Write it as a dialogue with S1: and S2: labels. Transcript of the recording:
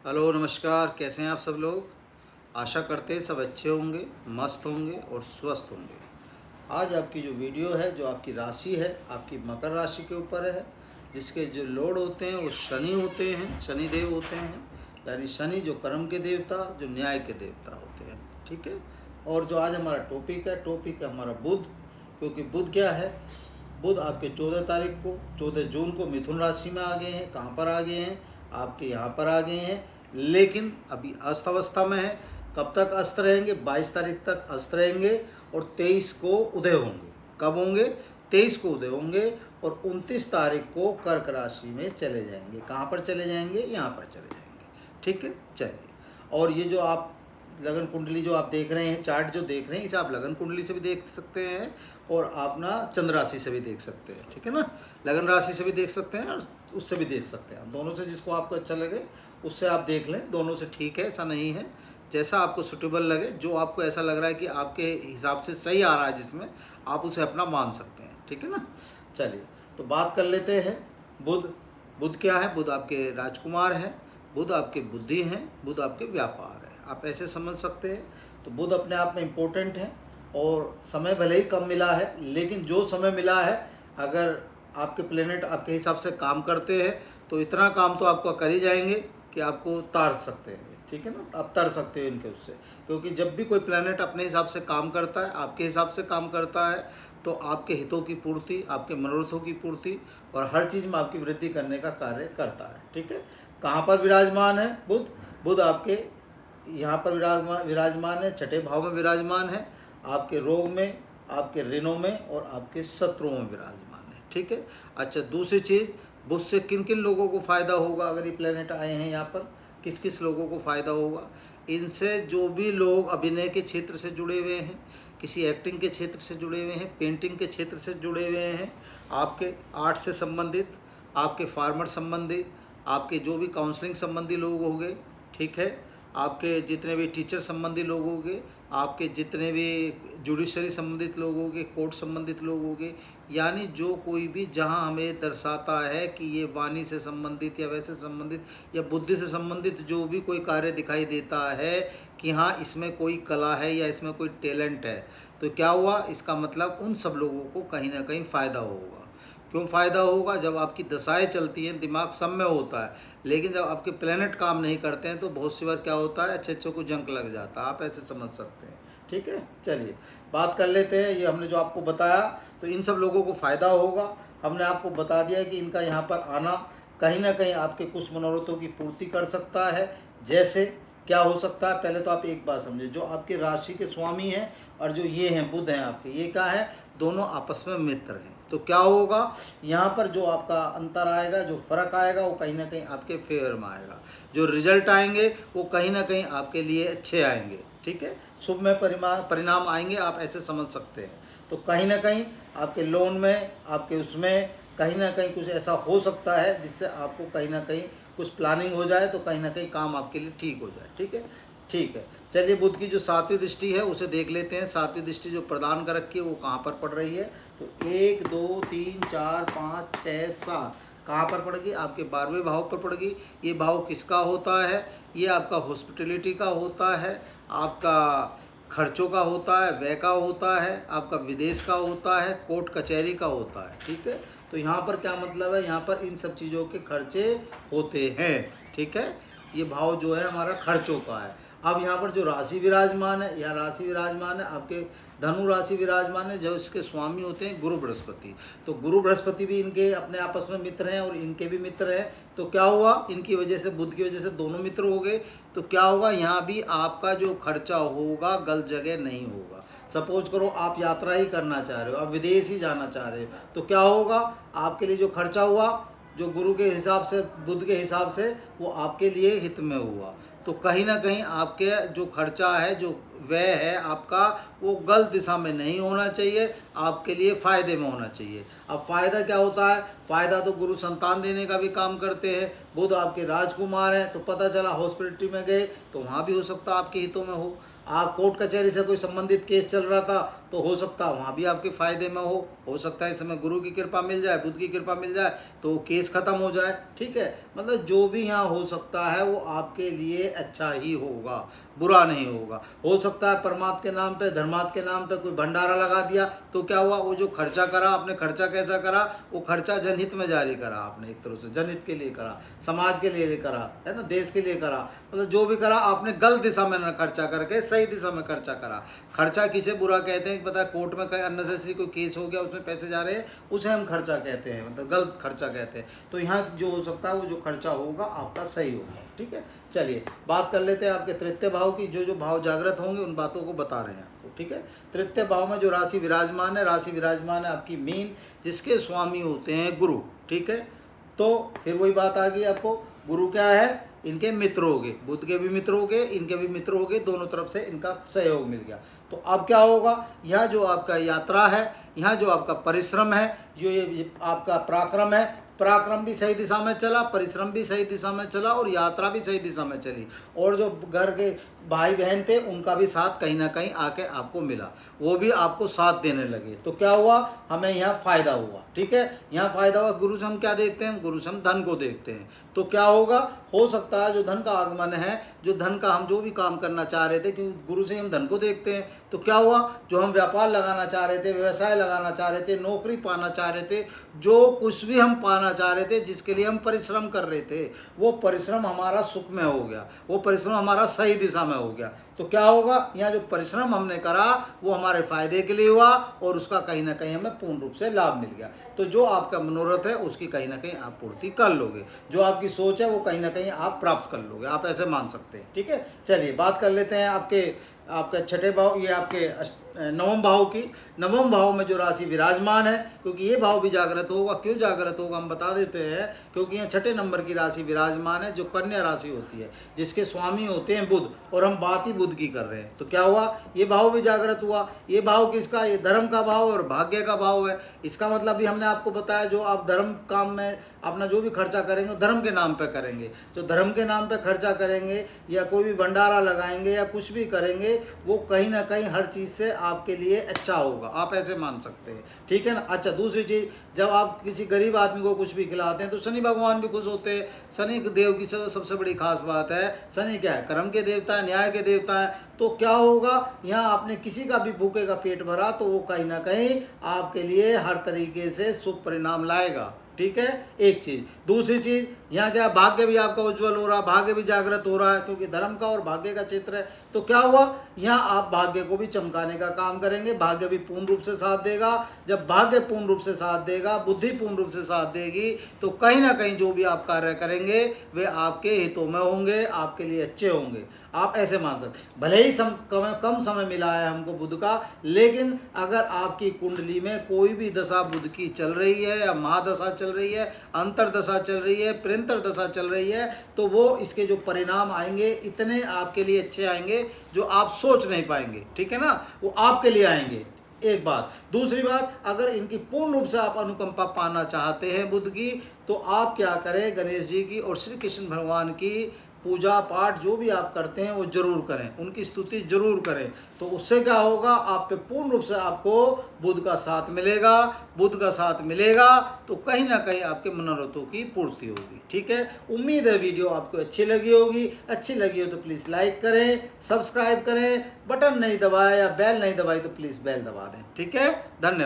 S1: Hello नमस्कार, कैसे हैं आप सब लोग। आशा करते हैं सब अच्छे होंगे, मस्त होंगे और स्वस्थ होंगे। आज आपकी जो वीडियो है, जो आपकी राशि है, आपकी मकर राशि के ऊपर है, जिसके जो लॉर्ड होते हैं वो शनि होते हैं, शनि देव होते हैं। यानी शनि जो कर्म के देवता, जो न्याय के देवता होते हैं। ठीक है। और जो आज हमारा टॉपिक है हमारा बुध। क्योंकि बुध क्या है, बुध आपके 14 तारीख को, 14 जून को मिथुन राशि में आ गए हैं। कहाँ पर आ गए हैं? आपके यहाँ पर आ गए हैं, लेकिन अभी अस्त अवस्था में है। कब तक अस्त रहेंगे? 22 तारीख तक अस्त रहेंगे और 23 को उदय होंगे। कब होंगे? 23 को उदय होंगे और 29 तारीख को कर्क राशि में चले जाएंगे। कहाँ पर चले जाएंगे? यहाँ पर चले जाएंगे। ठीक है, चलिए। और ये जो आप लगन कुंडली जो आप देख रहे हैं, चार्ट जो देख रहे हैं, इसे आप लगन कुंडली से भी देख सकते हैं और आप ना चंद्र राशि से भी देख सकते हैं। ठीक है ना, लगन राशि से भी देख सकते हैं और उससे भी देख सकते हैं। आप दोनों से जिसको आपको अच्छा लगे उससे आप देख लें, दोनों से ठीक है, ऐसा नहीं है। जैसा आपको सूटेबल लगे, जो आपको ऐसा लग रहा है कि आपके हिसाब से सही आ रहा है, जिसमें आप उसे अपना मान सकते हैं। ठीक है ना, चलिए तो बात कर लेते हैं। बुध, बुध क्या है? बुध आपके राजकुमार हैं, बुध आपके बुद्धि हैं, बुध आपके व्यापार है, आप ऐसे समझ सकते हैं। तो बुध अपने आप में इम्पोर्टेंट है और समय भले ही कम मिला है, लेकिन जो समय मिला है, अगर आपके प्लेनेट आपके हिसाब से काम करते हैं तो इतना काम तो आपका कर ही जाएंगे कि आपको तार सकते हैं। ठीक है ना, आप तर सकते हो इनके उससे। क्योंकि जब भी कोई प्लेनेट अपने हिसाब से काम करता है, आपके हिसाब से काम करता है, तो आपके हितों की पूर्ति, आपके मनोरथों की पूर्ति और हर चीज़ में आपकी वृद्धि करने का कार्य करता है। ठीक है। कहाँ पर विराजमान है बुध? बुध आपके यहाँ पर विराजमान है, छठे भाव में विराजमान है, आपके रोग में, आपके ऋणों में और आपके शत्रुओं में विराजमान है। ठीक है। अच्छा, दूसरी चीज़, बुध से किन किन लोगों को फ़ायदा होगा? अगर ये प्लेनेट आए हैं यहाँ पर, किस किस लोगों को फ़ायदा होगा? इनसे जो भी लोग अभिनय के क्षेत्र से जुड़े हुए हैं, किसी एक्टिंग के क्षेत्र से जुड़े हुए हैं, पेंटिंग के क्षेत्र से जुड़े हुए हैं, आपके आर्ट से संबंधित, आपके फार्मर संबंधी, आपके जो भी काउंसलिंग संबंधी लोग होंगे, ठीक है, आपके जितने भी टीचर संबंधी लोग होंगे, आपके जितने भी जुडिशरी संबंधित लोग होंगे, कोर्ट संबंधित लोग होंगे, यानी जो कोई भी जहां हमें दर्शाता है कि ये वाणी से संबंधित या वैसे संबंधित या बुद्धि से संबंधित जो भी कोई कार्य दिखाई देता है कि हाँ इसमें कोई कला है या इसमें कोई टैलेंट है, तो क्या हुआ? इसका मतलब उन सब लोगों को कहीं ना कहीं फ़ायदा होगा। क्यों फ़ायदा होगा? जब आपकी दशाएं चलती हैं, दिमाग सब में होता है, लेकिन जब आपके प्लेनेट काम नहीं करते हैं तो बहुत सी बार क्या होता है, अच्छे अच्छे को जंक लग जाता है। आप ऐसे समझ सकते हैं। ठीक है, चलिए बात कर लेते हैं। ये हमने जो आपको बताया, तो इन सब लोगों को फ़ायदा होगा। हमने आपको बता दिया कि इनका यहाँ पर आना कहीं ना कहीं आपके कुछ मनोरथों की पूर्ति कर सकता है। जैसे क्या हो सकता है? पहले तो आप एक बात समझे, जो आपके राशि के स्वामी हैं और जो ये हैं बुध हैं आपके, ये क्या है? दोनों आपस में मित्र हैं। तो क्या होगा यहाँ पर? जो आपका अंतर आएगा, जो फ़र्क आएगा, वो कहीं ना कहीं आपके फेवर में आएगा। जो रिजल्ट आएंगे वो कहीं ना कहीं आपके लिए अच्छे आएंगे। ठीक है, शुभ में परिणाम आएंगे, आप ऐसे समझ सकते हैं। तो कहीं ना कहीं आपके लोन में, आपके उसमें कहीं ना कहीं कुछ ऐसा हो सकता है जिससे आपको कहीं ना कहीं कुछ प्लानिंग हो जाए, तो कहीं ना कहीं काम आपके लिए ठीक हो जाए। ठीक है, ठीक है। चलिए, बुध की जो 7वीं दृष्टि है उसे देख लेते हैं। 7वीं दृष्टि जो प्रदान कर रखी है वो कहाँ पर पड़ रही है? तो 1 2 3 4 5 6 7 कहाँ पर पड़ेगी? आपके 12वें भाव पर पड़ेगी। ये भाव किसका होता है? ये आपका हॉस्पिटलिटी का होता है, आपका खर्चों का होता है, व्यय का होता है, आपका विदेश का होता है, कोर्ट कचहरी का होता है। ठीक है, तो यहाँ पर क्या मतलब है? यहाँ पर इन सब चीज़ों के खर्चे होते हैं। ठीक है, ये भाव जो है हमारा खर्चों का है। अब यहाँ पर जो राशि विराजमान है, यह राशि विराजमान है आपके धनु राशि विराजमान है, जो इसके स्वामी होते हैं गुरु बृहस्पति। तो गुरु बृहस्पति भी इनके अपने आपस में मित्र हैं और इनके भी मित्र हैं। तो क्या हुआ? इनकी वजह से, बुध की वजह से दोनों मित्र हो गए। तो क्या होगा? यहाँ भी आपका जो खर्चा होगा गलत जगह नहीं होगा। सपोज करो आप यात्रा ही करना चाह रहे हो, आप विदेश ही जाना चाह रहे हो, तो क्या होगा? आपके लिए जो खर्चा हुआ, जो गुरु के हिसाब से, बुध के हिसाब से, वो आपके लिए हित में हुआ। तो कहीं ना कहीं आपके जो खर्चा है, जो व्यय है आपका, वो गलत दिशा में नहीं होना चाहिए, आपके लिए फ़ायदे में होना चाहिए। अब फ़ायदा क्या होता है? फ़ायदा तो गुरु संतान देने का भी काम करते हैं। बुध आपके राजकुमार हैं, तो पता चला हॉस्पिटलिटी में गए तो वहाँ भी हो सकता है आपके हितों में हो। आप कोर्ट कचहरी से कोई संबंधित केस चल रहा था तो हो सकता है वहाँ भी आपके फ़ायदे में हो सकता है इस समय गुरु की कृपा मिल जाए, बुध की कृपा मिल जाए तो वो केस ख़त्म हो जाए। ठीक है, मतलब जो भी यहाँ हो सकता है वो आपके लिए अच्छा ही होगा, बुरा नहीं होगा। हो सकता है परमात्मा के नाम पे, धर्मात्मा के नाम पे कोई भंडारा लगा दिया तो क्या हुआ, वो जो खर्चा करा आपने, खर्चा कैसा करा, वो खर्चा जनहित में जारी करा आपने, एक तरह से जनहित के लिए करा, समाज के लिए करा, है ना, देश के लिए करा, मतलब जो भी करा आपने गलत दिशा में न खर्चा करके सही दिशा में खर्चा करा। खर्चा किसे बुरा कहते हैं, पता है, कोर्ट में कहीं अननेसेसरी कोई केस हो गया उसमें पैसे जा रहे हैं, उसे हम खर्चा कहते हैं, मतलब गलत खर्चा कहते हैं। तो यहाँ जो हो सकता है वो जो खर्चा होगा आपका सही होगा। ठीक है, चलिए बात कर लेते हैं आपके तृतीय भाव की। जो जो भाव जागृत होंगे उन बातों को बता रहे हैं आपको। ठीक है, तृतीय भाव में जो राशि विराजमान है, राशि विराजमान है आपकी मीन, जिसके स्वामी होते हैं गुरु। ठीक है, तो फिर वही बात आ गई आपको, गुरु क्या है, इनके मित्र हो गए, बुध के भी मित्र हो गए, इनके भी मित्र हो गए, दोनों तरफ से इनका सहयोग मिल गया। तो अब क्या होगा, यहाँ जो आपका यात्रा है, यहाँ जो आपका परिश्रम है, जो ये आपका पराक्रम है, पराक्रम भी सही दिशा में चला, परिश्रम भी सही दिशा में चला और यात्रा भी सही दिशा में चली। और जो घर के भाई बहन थे उनका भी साथ कहीं ना कहीं आके आपको मिला, वो भी आपको साथ देने लगे। तो क्या हुआ, हमें यहाँ फ़ायदा हुआ। ठीक है, यहाँ फ़ायदा हुआ। गुरु से हम क्या देखते हैं, गुरु से हम धन को देखते हैं। तो क्या होगा, हो सकता है जो धन का आगमन है, जो धन का हम जो भी काम करना चाह रहे थे, क्योंकि गुरु से हम धन को देखते हैं, तो क्या हुआ, जो हम व्यापार लगाना चाह रहे थे, व्यवसाय लगाना चाह रहे थे, नौकरी पाना चाह रहे थे, जो कुछ भी हम पाना चाह रहे थे, जिसके लिए हम परिश्रम कर रहे थे, वो परिश्रम हमारा सुख में हो गया, वो परिश्रम हमारा सही दिशा में हो गया। तो क्या होगा, यहाँ जो परिश्रम हमने करा वो हमारे फायदे के लिए हुआ और उसका कहीं ना कहीं हमें पूर्ण रूप से लाभ मिल गया। तो जो आपका मनोरथ है उसकी कहीं ना कहीं आप पूर्ति कर लोगे, जो आपकी सोच है वो कहीं ना कहीं आप प्राप्त कर लोगे, आप ऐसे मान सकते हैं। ठीक है, चलिए बात कर लेते हैं आपके छठे भाव, ये आपके नवम भाव की। नवम भाव में जो राशि विराजमान है, क्योंकि ये भाव भी जागृत होगा, क्यों जागृत होगा हम बता देते हैं, क्योंकि यहाँ छठे नंबर की राशि विराजमान है, जो कन्या राशि होती है, जिसके स्वामी होते हैं बुध, और हम बात ही बुध की कर रहे हैं। तो क्या हुआ, ये भाव भी जागृत हुआ। ये भाव किसका, ये धर्म का भाव और भाग्य का भाव है। इसका मतलब भी हमने आपको बताया, जो आप धर्म काम में अपना जो भी खर्चा करेंगे धर्म के नाम पे करेंगे, जो धर्म के नाम पे खर्चा करेंगे या कोई भी भंडारा लगाएंगे या कुछ भी करेंगे, वो कहीं ना कहीं हर चीज़ से आपके लिए अच्छा होगा, आप ऐसे मान सकते हैं। ठीक है ना। अच्छा, दूसरी चीज़, जब आप किसी गरीब आदमी को कुछ भी खिलाते हैं तो शनि भगवान भी खुश होते हैं। शनि देव की सबसे बड़ी खास बात है, शनि क्या है, कर्म के देवता है, न्याय के देवता है। तो क्या होगा, यहाँ आपने किसी का भी भूखे का पेट भरा तो वो कहीं ना कहीं आपके लिए हर तरीके से शुभ परिणाम लाएगा। ठीक है, एक चीज़। दूसरी चीज़, यहाँ क्या, भाग्य भी आपका उज्जवल हो रहा है, भाग्य भी जागृत हो रहा है, क्योंकि धर्म का और भाग्य का क्षेत्र है। तो क्या हुआ, यहाँ आप भाग्य को भी चमकाने का काम करेंगे, भाग्य भी पूर्ण रूप से साथ देगा। जब भाग्य पूर्ण रूप से साथ देगा, बुद्धि पूर्ण रूप से साथ देगी, तो कहीं ना कहीं जो भी आप कार्य करेंगे वे आपके हितों में होंगे, आपके लिए अच्छे होंगे, आप ऐसे मान सकते। भले ही कम समय मिला है हमको बुध का, लेकिन अगर आपकी कुंडली में कोई भी दशा बुध की चल रही है, या महादशा चल रही है, अंतरदशा चल रही है, प्रिंतर दशा चल रही है, तो वो इसके जो परिणाम आएंगे इतने आपके लिए अच्छे आएंगे जो आप सोच नहीं पाएंगे। ठीक है ना, वो आपके लिए आएंगे, एक बात। दूसरी बात, अगर इनकी पूर्ण रूप से आप अनुकंपा पाना चाहते हैं बुध की, तो आप क्या करें, गणेश जी की और श्री कृष्ण भगवान की पूजा पाठ जो भी आप करते हैं वो जरूर करें, उनकी स्तुति जरूर करें। तो उससे क्या होगा, आप पे पूर्ण रूप से आपको बुध का साथ मिलेगा। बुध का साथ मिलेगा तो कहीं ना कहीं आपके मनोरथों की पूर्ति होगी। ठीक है, उम्मीद है वीडियो आपको अच्छी लगी होगी। अच्छी लगी हो तो प्लीज़ लाइक करें, सब्सक्राइब करें, बटन नहीं दबाया या बेल नहीं दबाई तो प्लीज़ बेल दबा दें। ठीक है, धन्यवाद।